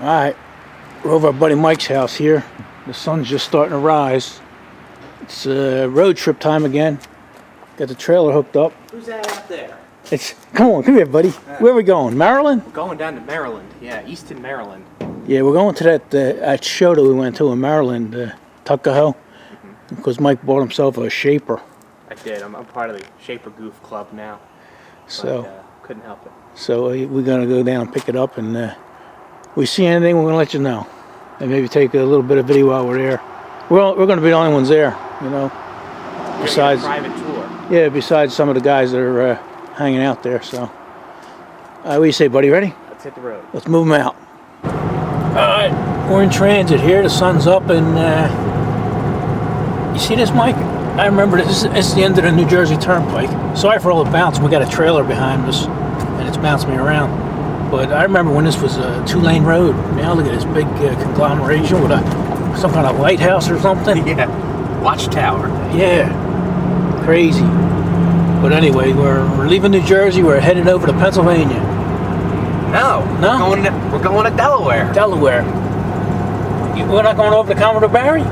Alright, we're over at Buddy Mike's house here. The sun's just starting to rise. It's road trip time again. Got the trailer hooked up. Who's that out there? Come here, buddy. Where are we going? Maryland? We're going down to Maryland. Yeah, Easton, Maryland. Yeah, we're going to that show that we went to in Maryland, Tuckahoe, because Mike bought himself a shaper. I did. I'm part of the Shaper Goof Club now. So couldn't help it. So we're gonna go down and pick it up, and if we see anything, we're gonna let you know, and maybe take a little bit of video while we're there. We're gonna be the only ones there, you know. Besides, private tour. Yeah, besides some of the guys that are hanging out there. So, what do you say, buddy? Ready? Let's hit the road. Let's move them out. All right, we're in transit here. The sun's up, and you see this, Mike? I remember this is the end of the New Jersey Turnpike. Sorry for all the bouncing. We got a trailer behind us, and it's bounced me around. But I remember when this was a two-lane road. Now look at this big conglomeration with some kind of lighthouse or something. Yeah, watchtower. Yeah, crazy. But anyway, we're leaving New Jersey. We're headed over to Pennsylvania. No. We're going to Delaware. Delaware. We're not going over to Commodore Barry?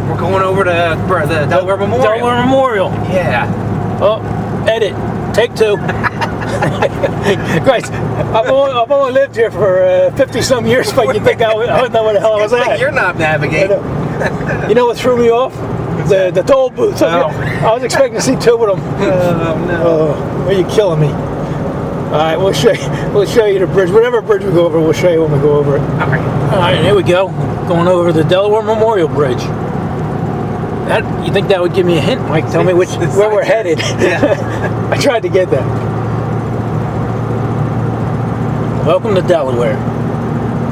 We're going over to the Delaware Memorial. Delaware Memorial. Yeah. Oh, edit. Take two. Christ, I've only lived here for 50-some years, but you think I would know where the hell I was at. You're not navigating. You know what threw me off? The toll booths. Oh. I was expecting to see two of them. Oh, no. Oh, you're killing me. All right, we'll show you the bridge. Whatever bridge we go over, we'll show you when we go over it. All right. All right, here we go. Going over the Delaware Memorial Bridge. You think that would give me a hint, Mike? Tell me where we're headed. Yeah. I tried to get that. Welcome to Delaware.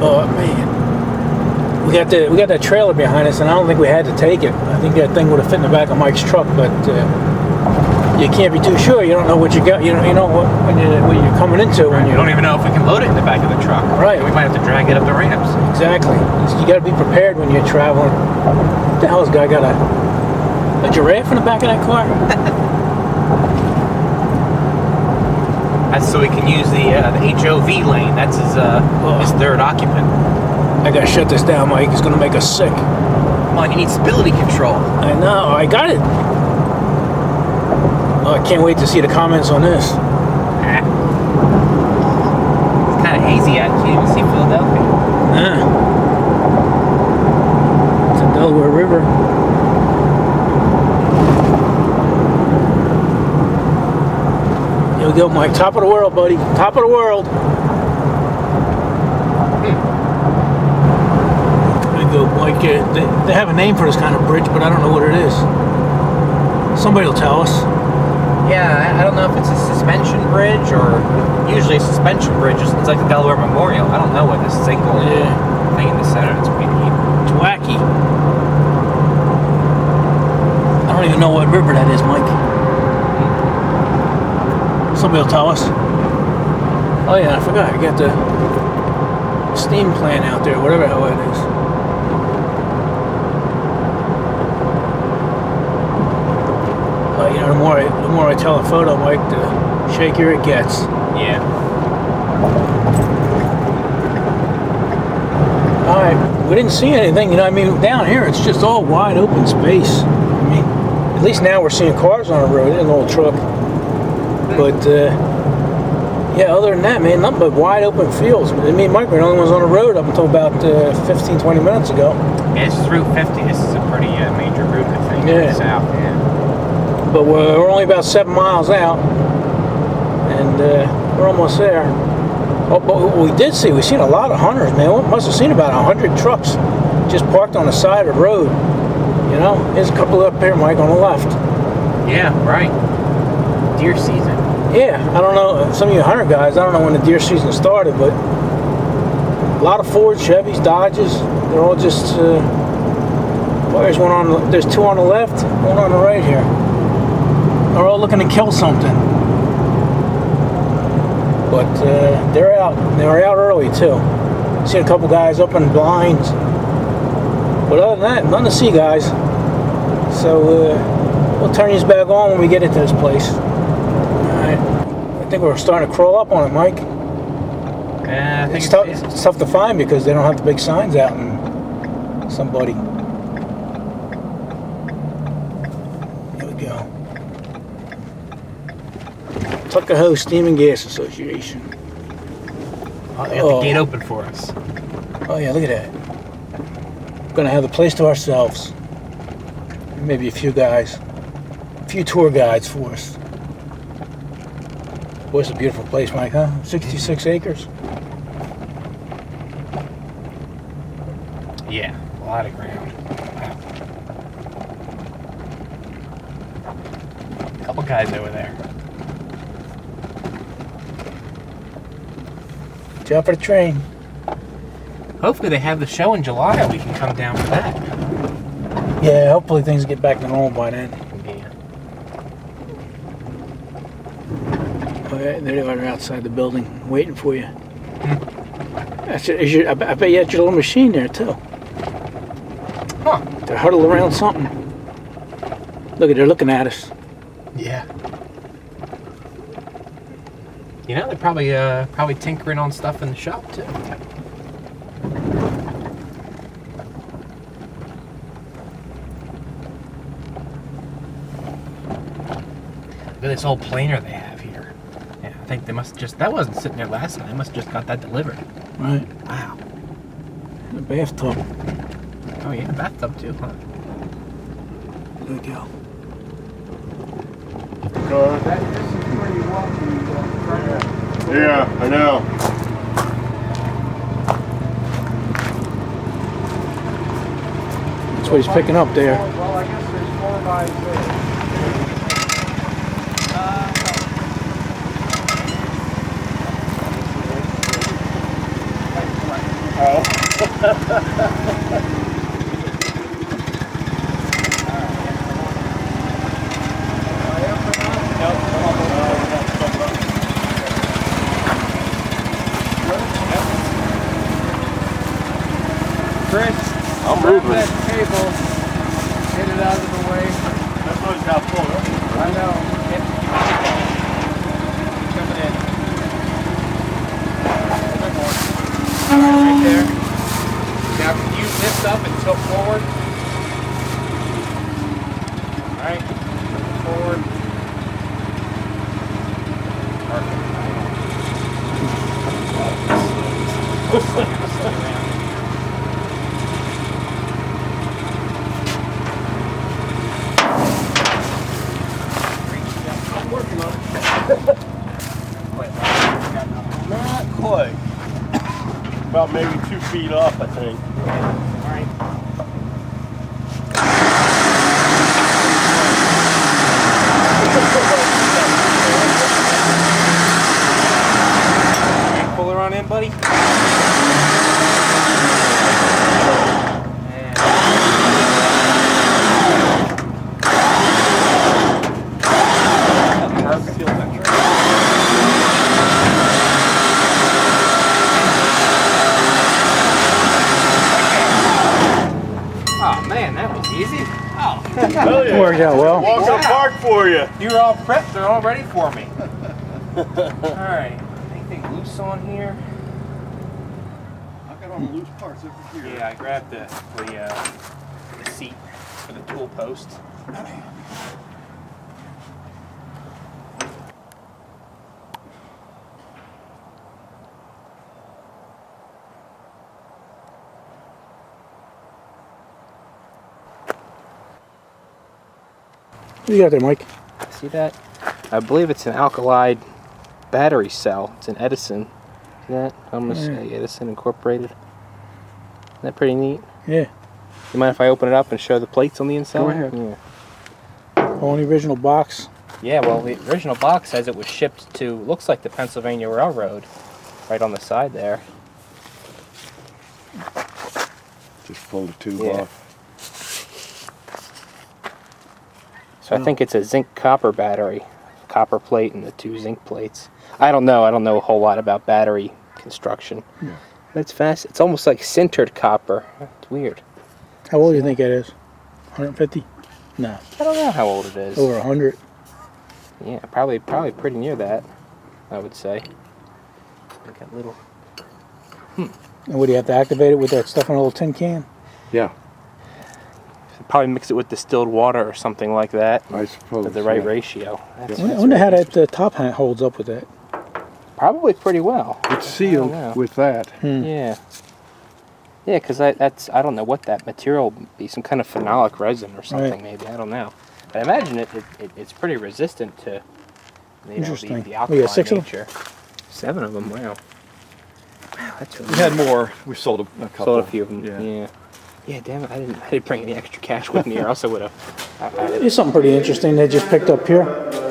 Oh man, we got that trailer behind us, and I don't think we had to take it. I think that thing would have fit in the back of Mike's truck, but you can't be too sure. You don't know what you got. You know what you're coming into when you don't even know if we can load it in the back of the truck. Right. We might have to drag it up the ramps. Exactly. You got to be prepared when you're traveling. What the hell's guy got a giraffe in the back of that car? That's so he can use the HOV lane. That's his third occupant. I gotta shut this down, Mike. It's gonna make us sick. Come on, you need stability control. I know. I got it. Oh, I can't wait to see the comments on this. It's kind of hazy out. You can't even see Philadelphia. It's the Delaware River. Here we go, Mike. Top of the world, buddy. Top of the world. There you go, Mike. They have a name for this kind of bridge, but I don't know what it is. Somebody will tell us. Yeah, I don't know if it's a suspension bridge or usually a suspension bridge. It's like the Delaware Memorial. I don't know what this single thing in the center. It's pretty neat. It's wacky. I don't even know what river that is, Mike. Somebody will tell us. Oh yeah, I forgot. I got the steam plant out there, whatever the hell that is. You know, the more I tell a photo, Mike, the shakier it gets. Yeah. All right, we didn't see anything. You know, I mean, down here it's just all wide open space. I mean, at least now we're seeing cars on the road in an old truck. But yeah, other than that, man, nothing but wide open fields. I mean, Mike, we're the only ones on the road up until about 15-20 minutes ago. Yeah, this is Route 50. This is a pretty major route, I think. Yeah. South, yeah. But we're only about 7 miles out, and we're almost there. Oh, but what we've seen a lot of hunters, man. We must have seen about 100 trucks just parked on the side of the road. You know, there's a couple up here, Mike, on the left. Yeah, right. Deer season. Yeah, I don't know. Some of you hunter guys, I don't know when the deer season started, but a lot of Fords, Chevys, Dodges. They're all just. Well, there's two on the left, one on the right here. They're all looking to kill something. But they're out. They were out early too. Seen a couple guys up in blinds. But other than that, nothing to see, guys. So we'll turn these back on when we get into this place. Alright. I think we're starting to crawl up on it, Mike. Yeah, I think It's tough to find because they don't have the big signs out in somebody. There we go. Tuckahoe Steam and Gas Association. Oh, they got the gate open for us. Oh yeah, look at that. We're gonna have the place to ourselves. Maybe a few guys. A few tour guides for us. Boy, it's a beautiful place, Mike, huh? 66 acres. Yeah, a lot of ground. Wow. A couple guys over there. Jump for the train. Hopefully they have the show in July and we can come down for that. Yeah, hopefully things get back to normal by then. Yeah. Oh, yeah, there they are outside the building, waiting for you. I bet you had your little machine there, too. Huh. They're huddled around something. Look at, they're looking at us. Yeah. You know, they're probably tinkering on stuff in the shop, too. Look at this old planer they have here. Yeah, I think they must just, that wasn't sitting there last time. They must have just got that delivered. Right. Wow. The bathtub. Oh yeah, bathtub too, huh? There we go. This is pretty wealthy. Yeah, I know. That's what he's picking up there. Well, I guess there's 4 by 6. Chris, I'm grab moving. that table, get it out of the way. That's what it's got full, huh? I know. Coming in. Right there. Now use this up and tilt forward. Alright. Forward. Perfect. Not quite. About maybe 2 feet off, I think. Alright. Pull her on in, buddy. Oh man, that was easy. Oh, Hell yeah. Worked out well. Walk up park for you. you were all prepped. They're all ready for me. All right. Anything loose on here? I got all the loose parts over here. Yeah, I grabbed the seat for the tool post. What do you got there, Mike? See that? I believe it's an alkali battery cell. It's an Edison. See that? Almost Edison Incorporated. Isn't that pretty neat? Yeah. You mind if I open it up and show the plates on the inside? Go ahead. Yeah. On the original box. Yeah, well, the original box says it was shipped to, looks like the Pennsylvania Railroad, right on the side there. Just pull the tube Yeah. off. So I think it's a zinc copper battery, copper plate and the 2 zinc plates. I don't know a whole lot about battery construction. Yeah. That's fast. It's almost like sintered copper. It's weird. How old do you think it is? 150? No. I don't know how old it is. Over 100. Yeah, probably pretty near that, I would say. Look at little And would you have to activate it with that stuff in a little tin can? Yeah, Probably mix it with distilled water or something like that. I suppose. At the right ratio. I wonder how that top hat holds up with that. Probably pretty well. It's sealed know. with that. Yeah. Yeah, because I don't know what that material would be, some kind of phenolic resin or something maybe, I don't know. But I imagine it's pretty resistant to Interesting. the alkaline 6 of them? nature. 7 of them, wow. Wow, that's really We had more. We sold a couple. sold a few of them. Yeah. Yeah, damn it, I didn't bring any extra cash with me or else I would have. Here's something pretty interesting they just picked up here.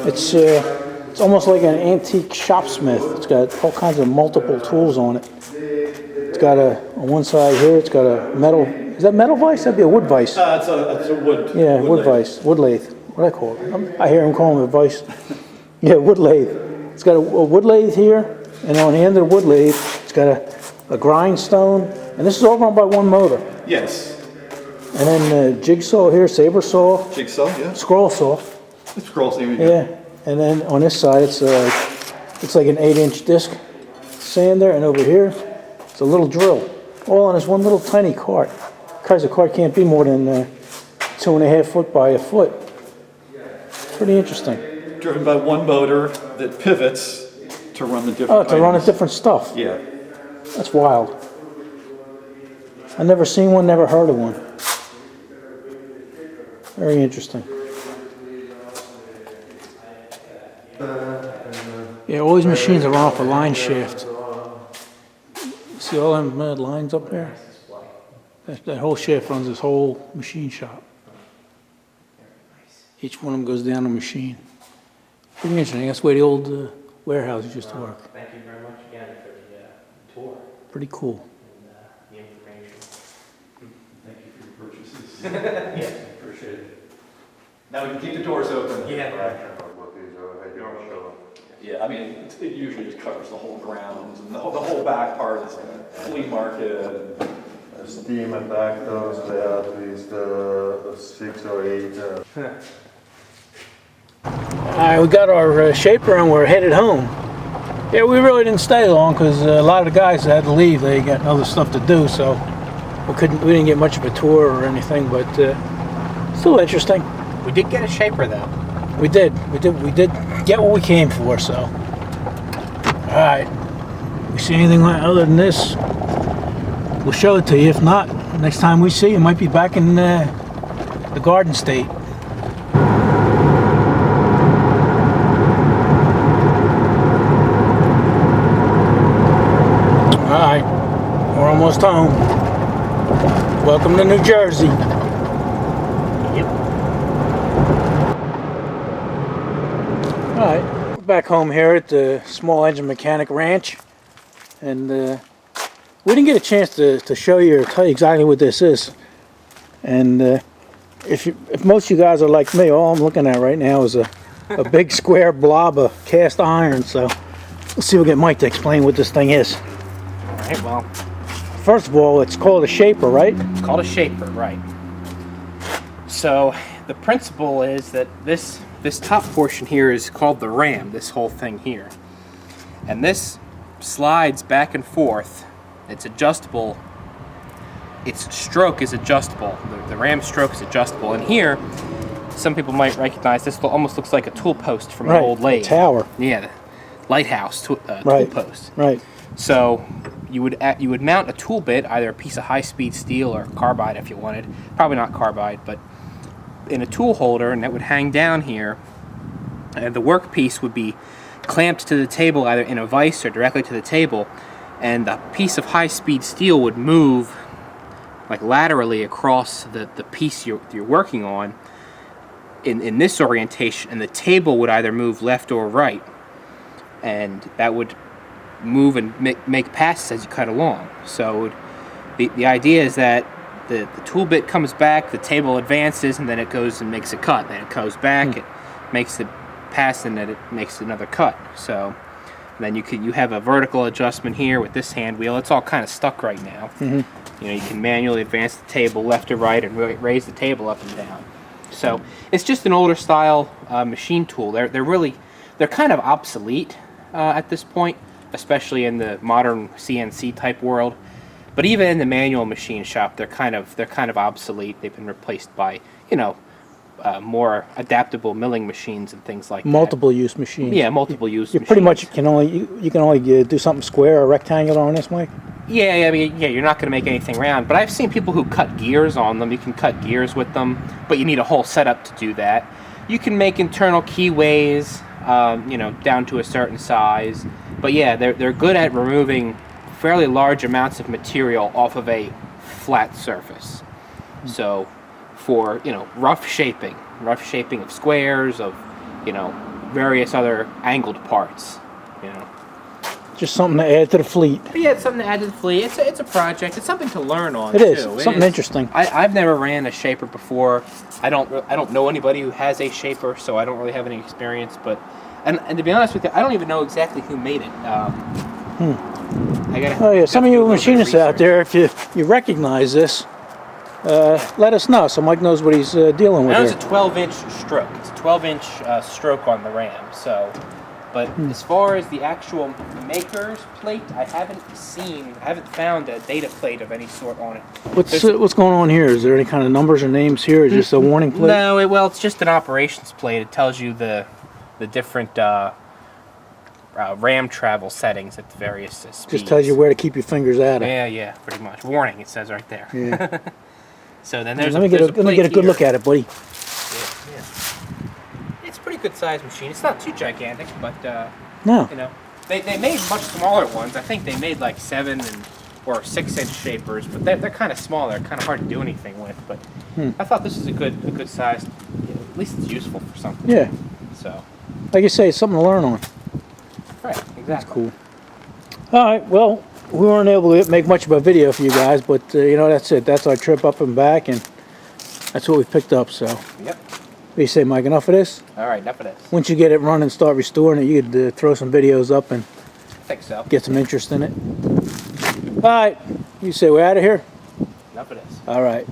It's almost like an antique shopsmith. It's got all kinds of multiple tools on it. It's got on one side here, it's got a metal, is that metal vise? That'd be a wood vise. It's a wood. Yeah, wood vise, wood lathe. What do I call it? I hear him calling it a vise. Yeah, wood lathe. It's got a wood lathe here, and on the end of the wood lathe, it's got a grindstone, and this is all run by one motor. Yes. And then the jigsaw here, saber saw, Jigsaw. Yeah. scroll saw. It's scrolls. Here you go. Yeah, and then on this side, it's like an 8-inch disc sander, and over here, it's a little drill, all on this one little tiny cart. Because the cart can't be more than 2.5 foot by a foot. Pretty interesting. Driven by one motor that pivots to run the different. Oh, to run items. different stuff. Yeah. That's wild. I've never seen one, never heard of one. Very interesting. Yeah, all these machines are run off a line shaft. See all them lines up there? That whole shaft runs this whole machine shop. Each one of them goes down a machine. Pretty interesting. That's where the old warehouses used to work. Thank you very much again for the tour Pretty cool. and the information. Thank you for your purchases. Yes, appreciate it. Now we can keep the doors open. Yeah. Yeah, I mean, it usually just covers the whole grounds, and the whole back part is flea market. Steam adapters, they are at least 6 or 8. All right, we got our shaper and we're headed home. Yeah, we really didn't stay long because a lot of the guys had to leave. They got other stuff to do, so we didn't get much of a tour or anything, but still interesting. We did get a shaper though. We did get what we came for. So, all right. We see anything other than this, we'll show it to you. If not, next time we see you, might be back in the Garden State. All right, we're almost home. Welcome to New Jersey. Yep. All right, we're back home here at the Small Engine Mechanic Ranch, and we didn't get a chance to show you or tell you exactly what this is. And if most of you guys are like me, all I'm looking at right now is a big square blob of cast iron. So let's see if we get Mike to explain what this thing is. All right, well, First of all, it's called a shaper, right? it's called a shaper, right? So the principle is that this top portion here is called the ram, this whole thing here. And this slides back and forth. It's adjustable. Its stroke is adjustable. The ram stroke is adjustable. And here, some people might recognize this almost looks like a tool post from an old lathe. A tower. Yeah, the lighthouse tool Right. post. Right. So you would mount a tool bit, either a piece of high-speed steel or carbide if you wanted. Probably not carbide, but in a tool holder, and that would hang down here. And the workpiece would be clamped to the table either in a vise or directly to the table, and the piece of high-speed steel would move like laterally across the piece you're working on in this orientation, and the table would either move left or right, and that would move and make passes as you cut along. So the idea is that the tool bit comes back, the table advances, and then it goes and makes a cut. Then it goes back, it makes the pass, and then it makes another cut. So then you have a vertical adjustment here with this hand wheel. It's all kind of stuck right now. You know, you can manually advance the table left or right and raise the table up and down. So it's just an older style machine tool. They're kind of obsolete at this point. especially in the modern CNC type world. But even in the manual machine shop, they're kind of obsolete. They've been replaced by, you know, more adaptable milling machines and things like that. Multiple use machines. Yeah, multiple use. You pretty much can only you can only do something square or rectangular on this, Mike. Yeah, I mean, yeah, you're not going to make anything round. But I've seen people who cut gears on them. You can cut gears with them, but you need a whole setup to do that. You can make internal keyways, you know, down to a certain size. But yeah, they're good at removing fairly large amounts of material off of a flat surface. So for, you know, rough shaping of squares, of, you know, various other angled parts, you know. Just something to add to the fleet. But yeah, it's something to add to the fleet. It's a project. It's something to learn on. It is too. something interesting. I've never ran a shaper before. I don't know anybody who has a shaper, so I don't really have any experience. But and to be honest with you, I don't even know exactly who made it. Oh yeah, some of you machinists out there, if you recognize this, let us know so Mike knows what he's dealing with That was here. a 12-inch stroke. It's a 12-inch stroke on the ram. So, but as far as the actual maker's plate, I haven't found a data plate of any sort on it. What's going on here? Is there any kind of numbers or names here? Or is just a warning plate? No, well, it's just an operations plate. It tells you the different ram travel settings at the various speeds. Just tells you where to keep your fingers out of. Yeah, pretty much. Warning, it says right there. Yeah. So then there's let me get a good look at it, buddy. Yeah. It's a pretty good sized machine. It's not too gigantic, but No. you know, they made much smaller ones. I think they made like 7 or 6-inch shapers, but they're kind of small. They're kind of hard to do anything with. But I thought this is a good size. You know, at least it's useful for something. Yeah. So. Like you say, it's something to learn on. Right. Exactly. That's cool. All right. Well, we weren't able to make much of a video for you guys, but you know, that's it. That's our trip up and back, and that's what we picked up. So. Yep. What do you say, Mike? Enough of this? All right. Enough of this. Once you get it running and start restoring it, you could throw some videos up and I think so. get some interest in it. All right. You say we're out of here? Enough of this. All right.